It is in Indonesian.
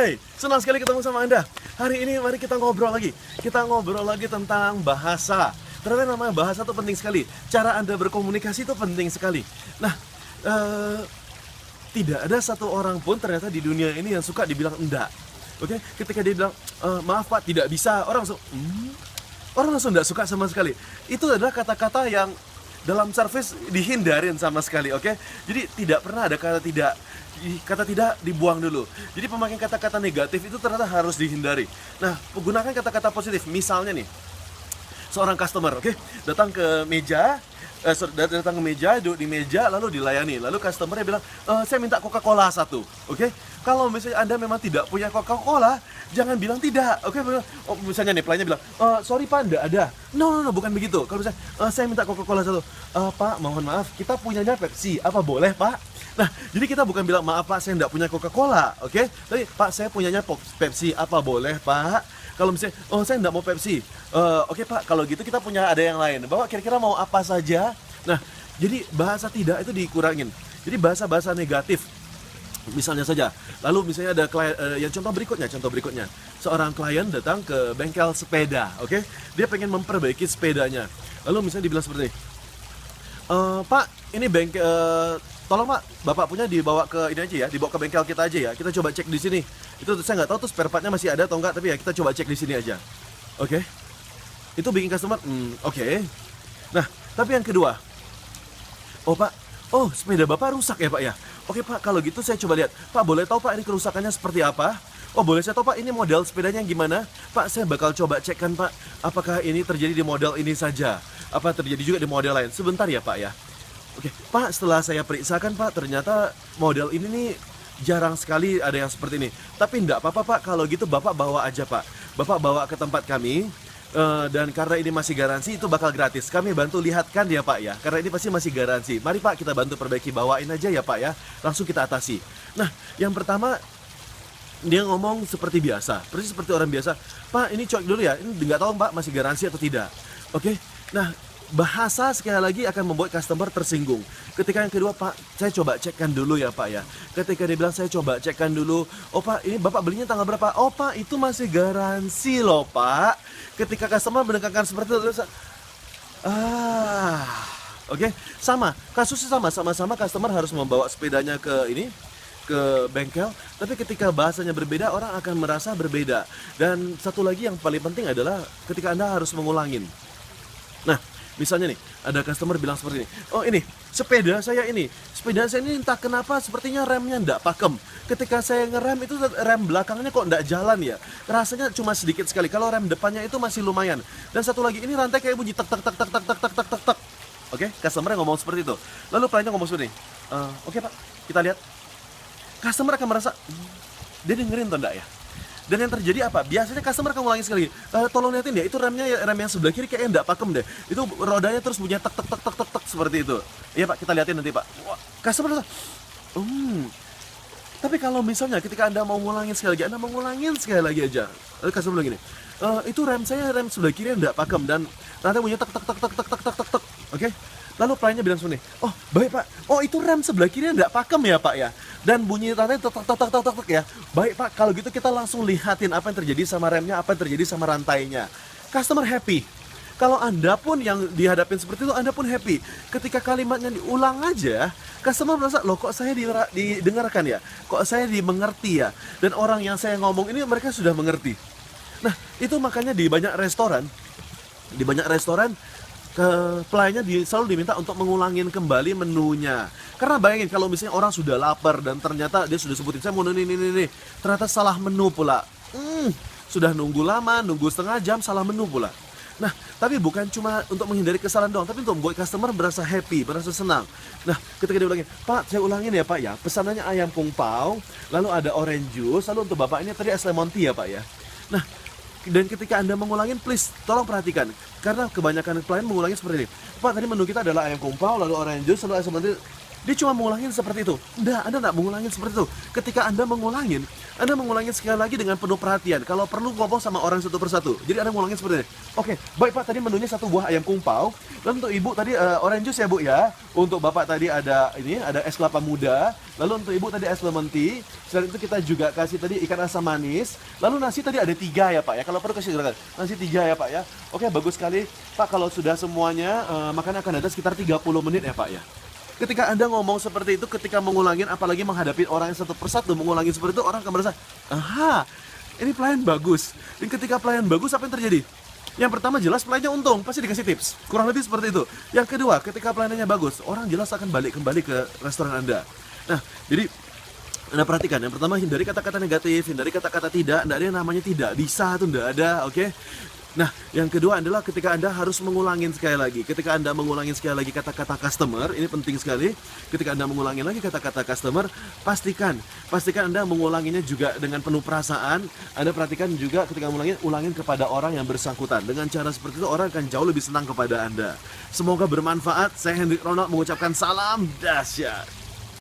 Hai, senang sekali ketemu sama Anda. Hari ini mari kita ngobrol lagi. Kita ngobrol lagi tentang bahasa. Ternyata namanya bahasa itu penting sekali. Cara Anda berkomunikasi itu penting sekali. Nah, tidak ada satu orang pun ternyata di dunia ini yang suka dibilang enggak. Oke, ketika dia bilang, maaf Pak, tidak bisa. Orang langsung enggak suka sama sekali. Itu adalah kata-kata yang dalam service dihindarin sama sekali, oke? Jadi tidak pernah ada kata tidak dibuang dulu. Jadi pemakaian kata-kata negatif itu ternyata harus dihindari. Nah, gunakan kata-kata positif. Misalnya nih, seorang customer, oke, datang ke meja, duduk di meja, lalu dilayani. Lalu customernya bilang, saya minta Coca-Cola satu, oke? Kalau misalnya Anda memang tidak punya Coca-Cola, jangan bilang tidak, oke? Misalnya nih, pelayannya bilang, sorry Pak, enggak ada. No, bukan begitu. Kalau misalnya, saya minta Coca-Cola satu, Pak, mohon maaf, kita punyanya Pepsi, apa boleh Pak? Nah, jadi kita bukan bilang, maaf Pak, saya enggak punya Coca-Cola, oke? Tapi, Pak, saya punyanya Pepsi, apa boleh Pak? Kalau misalnya, saya enggak mau Pepsi, oke Pak, kalau gitu kita punya ada yang lain. Bapak kira-kira mau apa saja? Nah, jadi bahasa tidak itu dikurangin. Jadi bahasa-bahasa negatif, misalnya saja. Lalu misalnya ada yang contoh berikutnya. Seorang klien datang ke bengkel sepeda, oke? Dia pengen memperbaiki sepedanya. Lalu misalnya dibilang seperti ini, Pak, ini bengkel, tolong Pak, Bapak punya dibawa ke ini aja ya, dibawa ke bengkel kita aja ya. Kita coba cek di sini. Itu saya nggak tahu tuh spare partnya masih ada atau enggak, tapi ya kita coba cek di sini aja. Oke? Itu bikin customer, oke. Nah, tapi yang kedua, Pak, sepeda Bapak rusak ya Pak ya? Oke Pak, kalau gitu saya coba lihat. Pak, boleh tahu Pak ini kerusakannya seperti apa? Boleh saya tahu Pak ini model sepedanya yang gimana? Pak, saya bakal coba cekkan Pak, apakah ini terjadi di model ini saja? Apa terjadi juga di model lain? Sebentar ya Pak ya. Oke, Pak, setelah saya periksakan Pak, ternyata model ini nih jarang sekali ada yang seperti ini. Tapi enggak apa-apa Pak, kalau gitu Bapak bawa aja Pak. Bapak bawa ke tempat kami. Dan karena ini masih garansi, itu bakal gratis. Kami bantu lihatkan ya Pak ya, karena ini pasti masih garansi. Mari Pak, kita bantu perbaiki, bawain aja ya Pak ya. Langsung kita atasi. Nah, yang pertama dia ngomong seperti biasa, persis seperti orang biasa. Pak, ini cek dulu ya, ini nggak tahu Pak masih garansi atau tidak. Oke, nah bahasa sekali lagi akan membuat customer tersinggung. Ketika yang kedua, Pak, saya coba cekkan dulu ya Pak ya. Ketika dia bilang saya coba cekkan dulu, Pak, ini Bapak belinya tanggal berapa? Pak, itu masih garansi loh Pak. Ketika customer mendengarkan seperti itu, oke, sama, kasusnya sama-sama customer harus membawa sepedanya ke bengkel, tapi ketika bahasanya berbeda, orang akan merasa berbeda. Dan satu lagi yang paling penting adalah ketika Anda harus mengulangin. Nah, misalnya nih, ada customer bilang seperti ini, ini, sepeda saya ini entah kenapa sepertinya remnya ndak pakem. Ketika saya ngerem itu rem belakangnya kok ndak jalan ya. Rasanya cuma sedikit sekali. Kalau rem depannya itu masih lumayan. Dan satu lagi, ini rantai kayak bunyi tek tek tek tek tek tek tek tek tek tek. Oke, customer ngomong seperti itu. Lalu pelayannya ngomong seperti ini, oke Pak, kita lihat. Customer akan merasa, dia dengerin atau enggak ya? Dan yang terjadi apa? Biasanya customer akan ulangi sekali lagi. Tolong lihatin ya, itu remnya rem yang sebelah kiri kayaknya enggak pakem deh. Itu rodanya terus bunyi tek tek tek tek tek tek seperti itu. Iya Pak, kita lihatin nanti Pak. Wah, customer rasa, tapi kalau misalnya ketika Anda mau ngulangin sekali lagi aja. Lalu customer bilang gini, itu rem saya rem sebelah kiri enggak pakem dan ternyata bunyi tek tek tek tek tek tek tek tek tek. Oke? Lalu pelayannya bilang seperti ini, baik Pak, itu rem sebelah kiri enggak pakem ya Pak ya? Dan bunyi rantai tek tek tek tek tek tek ya. Baik Pak, kalau gitu kita langsung lihatin apa yang terjadi sama remnya, apa yang terjadi sama rantainya. Customer happy. Kalau Anda pun yang dihadapin seperti itu, Anda pun happy. Ketika kalimatnya diulang aja, customer merasa, loh kok saya didengarkan ya? Kok saya dimengerti ya? Dan orang yang saya ngomong ini mereka sudah mengerti. Nah, itu makanya di banyak restoran, pelayannya selalu diminta untuk mengulangin kembali menunya. Karena bayangin kalau misalnya orang sudah lapar dan ternyata dia sudah sebutin, saya mau ini. Ternyata salah menu pula. Sudah nunggu lama, nunggu setengah jam, salah menu pula. Nah, tapi bukan cuma untuk menghindari kesalahan doang, tapi untuk membuat customer berasa happy, berasa senang. Nah, ketika dia ulangin, Pak, saya ulangin ya Pak ya, pesanannya ayam kung pao, lalu ada orange juice, lalu untuk Bapak ini tadi es lemon tea ya Pak ya. Nah, dan ketika Anda mengulangin, please, tolong perhatikan. Karena kebanyakan klien mengulangi seperti ini. Pak, tadi menu kita adalah ayam kung pao, lalu orange juice, lalu es lemon tea. dia cuma mengulangin seperti itu. Enggak, Anda enggak mengulangin seperti itu. Ketika Anda mengulangin sekali lagi dengan penuh perhatian. Kalau perlu ngomong sama orang satu persatu. Jadi Anda mengulangin seperti ini. Oke, baik Pak, tadi menunya 1 buah ayam kungpau. Lalu untuk Ibu tadi orange juice ya Bu ya. Untuk Bapak tadi ada es kelapa muda. Lalu untuk Ibu tadi es lemon tea. Selain itu kita juga kasih tadi ikan asam manis. Lalu nasi tadi ada 3 ya Pak ya. Kalau perlu kasih nasi 3 ya Pak ya. Oke, bagus sekali. Pak, kalau sudah semuanya makan akan ada sekitar 30 menit ya Pak ya. Ketika Anda ngomong seperti itu, ketika mengulangin, apalagi menghadapi orang yang satu persatu mengulangin seperti itu, orang akan merasa, aha, ini pelayan bagus. Dan ketika pelayan bagus, apa yang terjadi? Yang pertama jelas pelayannya untung, pasti dikasih tips. Kurang lebih seperti itu. Yang kedua, ketika pelayanannya bagus, orang jelas akan balik kembali ke restoran Anda. Nah, jadi Anda perhatikan, yang pertama hindari kata-kata negatif, hindari kata-kata tidak, ada yang namanya tidak bisa, itu tidak ada, oke? Nah, yang kedua adalah ketika Anda harus mengulangin sekali lagi. Ketika Anda mengulangin sekali lagi kata-kata customer, ini penting sekali. Ketika Anda mengulangin lagi kata-kata customer, pastikan Anda mengulanginya juga dengan penuh perasaan. Anda perhatikan juga ketika ulangin kepada orang yang bersangkutan. Dengan cara seperti itu, orang akan jauh lebih senang kepada Anda. Semoga bermanfaat. Saya Hendrik Ronald mengucapkan salam dahsyat.